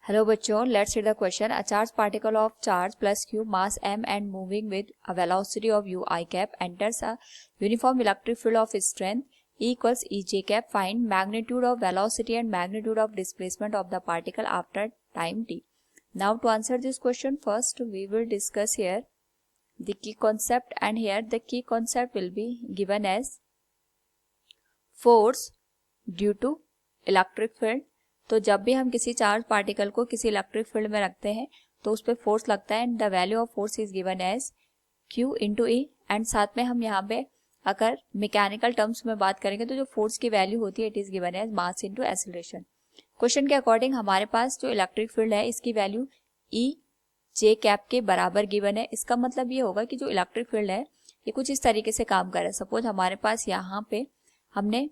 Hello बच्चों, let's see the question. A charge particle of charge plus Q mass m and moving with a velocity of u I cap enters a uniform electric field of strength E equals E j cap. Find magnitude of velocity and magnitude of displacement of the particle after time t. Now to answer this question, first we will discuss here the key concept, and here the key concept will be given as force due to electric field. तो जब भी हम किसी charge particle को किसी electric field में रखते हैं तो उस पर फोर्स लगता है, and the value of force is given as Q into E. And साथ में हम यहाँ पे अगर मैकेनिकल टर्म्स में बात करेंगे तो जो फोर्स की वैल्यू होती है it is given as mass into acceleration. Question के अकॉर्डिंग हमारे पास जो इलेक्ट्रिक फील्ड है इसकी वैल्यू E J कैप के बराबर गिवन है. इसका मतलब ये होगा कि जो इलेक्ट्रिक फील्ड है ये कुछ इस तरीके से काम कर रहा है. सपोज हमारे पास यहाँ पे हमने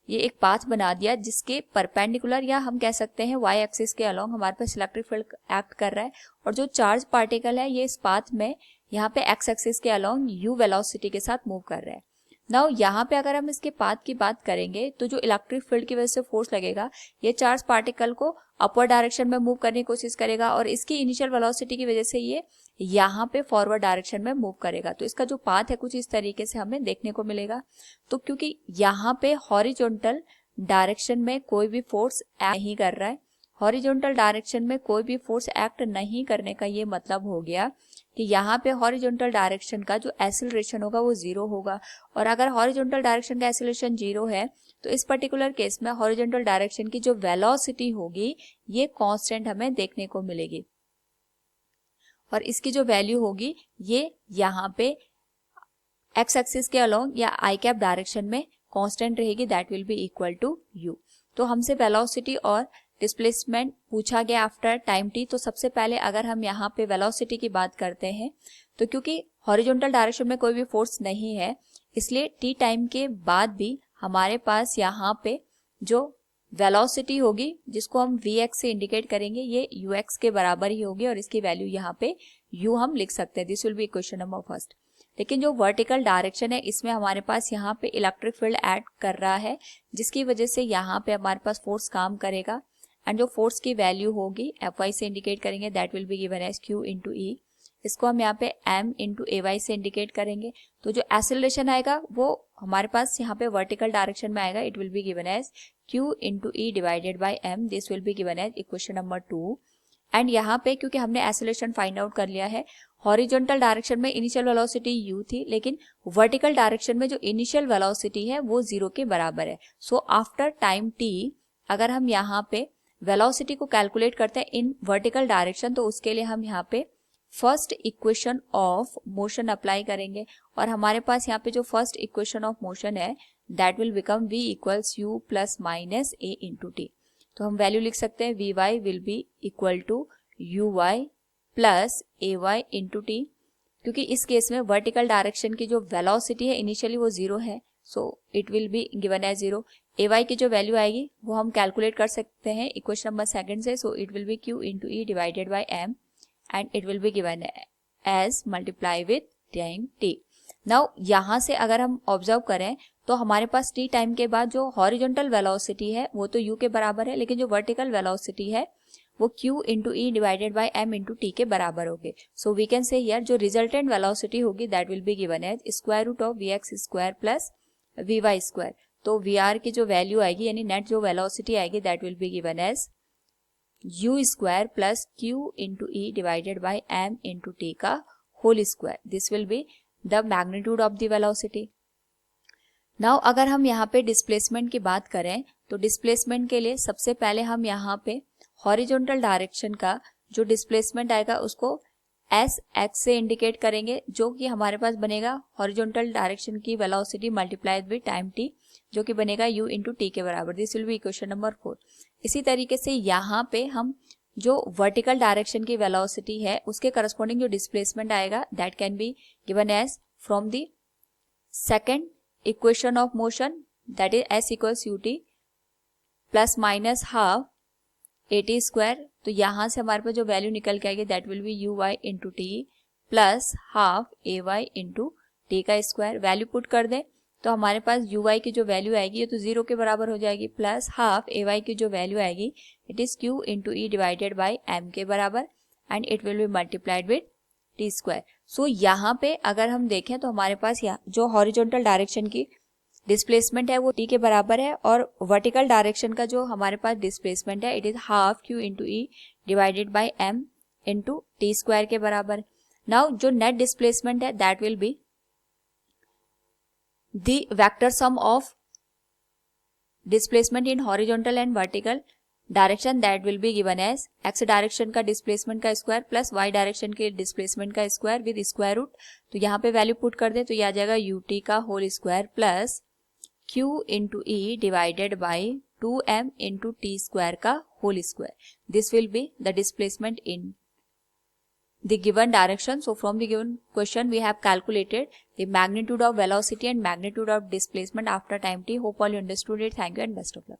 ये एक पाथ बना दिया जिसके परपेंडिकुलर, या हम कह सकते हैं वाई एक्सिस के अलोंग हमारे पास इलेक्ट्रिक फील्ड एक्ट कर रहा है, और जो चार्ज पार्टिकल है ये इस पाथ में यहाँ पे एक्स एक्सिस के अलोंग यू वेलोसिटी के साथ मूव कर रहा है. नाउ यहाँ पे अगर हम इसके पाथ की बात करेंगे तो जो इलेक्ट्रिक फील्ड की वजह से फोर्स लगेगा ये चार्ज पार्टिकल को अपवर्ड डायरेक्शन में मूव करने की कोशिश करेगा, और इसकी इनिशियल वेलोसिटी की वजह से ये यहाँ पे फॉरवर्ड डायरेक्शन में मूव करेगा. तो इसका जो पाथ है कुछ इस तरीके से हमें देखने को मिलेगा. तो क्योंकि यहाँ पे हॉरिजॉन्टल डायरेक्शन में कोई भी फोर्स एक्ट नहीं कर रहा है, हॉरिजॉन्टल डायरेक्शन में कोई भी फोर्स एक्ट नहीं करने का ये मतलब हो गया कि यहाँ पे हॉरिजॉन्टल डायरेक्शन का जो एक्सीलरेशन होगा वो जीरो होगा. और अगर हॉरिजॉन्टल डायरेक्शन का एक्सीलरेशन जीरो है तो इस पर्टिकुलर केस में हॉरिजॉन्टल डायरेक्शन की जो वेलोसिटी होगी ये कांस्टेंट हमें देखने को मिलेगी, और इसकी जो वैल्यू होगी ये यहाँ पे एक्स एक्सिस के अलोंग या आई कैप डायरेक्शन में कांस्टेंट रहेगी, that will be equal to u. तो हमसे वेलोसिटी और डिस्प्लेसमेंट पूछा गया आफ्टर टाइम टी. तो सबसे पहले अगर हम यहाँ पे वेलोसिटी की बात करते हैं तो क्योंकि हॉरिजॉन्टल डायरेक्शन में कोई भी फोर्स नहीं है इसलिए टी टाइम के बाद भी हमारे पास यहाँ पे जो वेलोसिटी होगी जिसको हम Vx से इंडिकेट करेंगे ये Ux के बराबर ही होगी, और इसकी वैल्यू यहाँ पे U हम लिख सकते हैं. This will B question number first. लेकिन जो वर्टिकल डायरेक्शन है इसमें हमारे पास यहाँ पे इलेक्ट्रिक फील्ड ऐड कर रहा है जिसकी वजह से यहाँ पे हमारे पास फोर्स काम करेगा, एंड जो फोर्स की वैल्यू होगी Fy से इंडिकेट करेंगे, that will be given as Q into E. इसको हम यहाँ पे m इंटू AY से इंडिकेट करेंगे. तो जो एक्सेलरेशन आएगा वो हमारे पास यहाँ पे वर्टिकल डायरेक्शन में आएगा, it will be given as Q into E divided by m. This will be given as equation number 2. And यहाँ पे क्योंकि हमने एक्सेलरेशन फाइंड आउट कर लिया है, हॉरिजॉन्टल डायरेक्शन में इनिशियल वेलोसिटी u थी लेकिन वर्टिकल डायरेक्शन में जो इनिशियल वेलोसिटी है वो जीरो के बराबर है. सो आफ्टर टाइम t अगर हम यहाँ पे वेलोसिटी को कैलकुलेट करते हैं इन वर्टिकल डायरेक्शन तो उसके लिए हम यहाँ पे first equation of motion apply करेंगे, और हमारे पास यहाँ पे जो फर्स्ट इक्वेशन ऑफ मोशन है that will become v equals u plus minus a into t. तो हम वैल्यू लिख सकते हैं vy will be equal to uy plus ay into t. क्योंकि इस केस में वर्टिकल डायरेक्शन की जो वेलोसिटी है इनिशियली वो जीरो है, so it will be given as zero. ay की जो वैल्यू आएगी वो हम कैलकुलेट कर सकते हैं इक्वेशन नंबर सेकंड से. So it will be q into E divided by m, and it will be given as multiply with time t. Now यहाँ से अगर हम ऑब्जर्व करें तो हमारे पास t टाइम के बाद जो हॉरिजॉन्टल वेलोसिटी है वो तो u के बराबर है, लेकिन जो वर्टिकल वेलोसिटी है वो q into E divided by m into t के बराबर होगी. So we can say here जो रिजल्टेंट वेलोसिटी होगी that will be given as square root of vx square plus vy square. तो vr की जो वैल्यू आएगी यानी नेट जो वेलोसिटी आएगी that will be given as u square plus q into E divided by m into T का whole square. This will be the magnitude of the velocity. Now अगर हम यहाँ पे डिस्प्लेसमेंट की बात करें तो डिस्प्लेसमेंट के लिए सबसे पहले हम यहाँ पे हॉरिजॉन्टल डायरेक्शन का जो डिस्प्लेसमेंट आएगा उसको एस एक्स से इंडिकेट करेंगे, जो कि हमारे पास बनेगा हॉरिजॉन्टल डायरेक्शन की velocity multiplied with time T, जो कि बनेगा u इंटू टी के बराबर. This will B equation number 4. इसी तरीके से यहाँ पे हम जो वर्टिकल डायरेक्शन की वेलोसिटी है उसके करस्पॉन्डिंग जो डिस्प्लेसमेंट आएगा that can be given as from the second equation of motion, that is s equals u t plus minus half a t square. तो यहाँ से हमारे पास जो वैल्यू निकल के आएगी that will be u y into t plus half a y into T का स्क्वायर. वैल्यू पुट कर दें तो हमारे पास यू वाई की जो वैल्यू आएगी ये तो 0 के बराबर हो जाएगी, प्लस हाफ ए वाई की जो वैल्यू आएगी it is Q into E divided by M के बराबर and it will be multiplied with T square. So यहाँ पे अगर हम देखें तो हमारे पास यहाँ जो हॉरिजॉन्टल डायरेक्शन की डिस्प्लेसमेंट है वो टी के बराबर है और वर्टिकल डायरेक्शन का जो हमारे पास डिस्प्लेसमेंट है it is half q into E divided by m into T square के बराबर। नाउ जो नेट डिस्प्लेसमेंट है that will be the vector sum of displacement in horizontal and vertical direction that will be given as x direction का displacement का square plus y direction के displacement का square with square root. तो यहाँ पे value put कर दे तो ये आ जाएगा ut का whole square plus q into E divided by 2m into T square का whole square. This will be the displacement in the given direction. So from the given question we have calculated the magnitude of velocity and magnitude of displacement after time t. Hope all you understood it. Thank you and best of luck.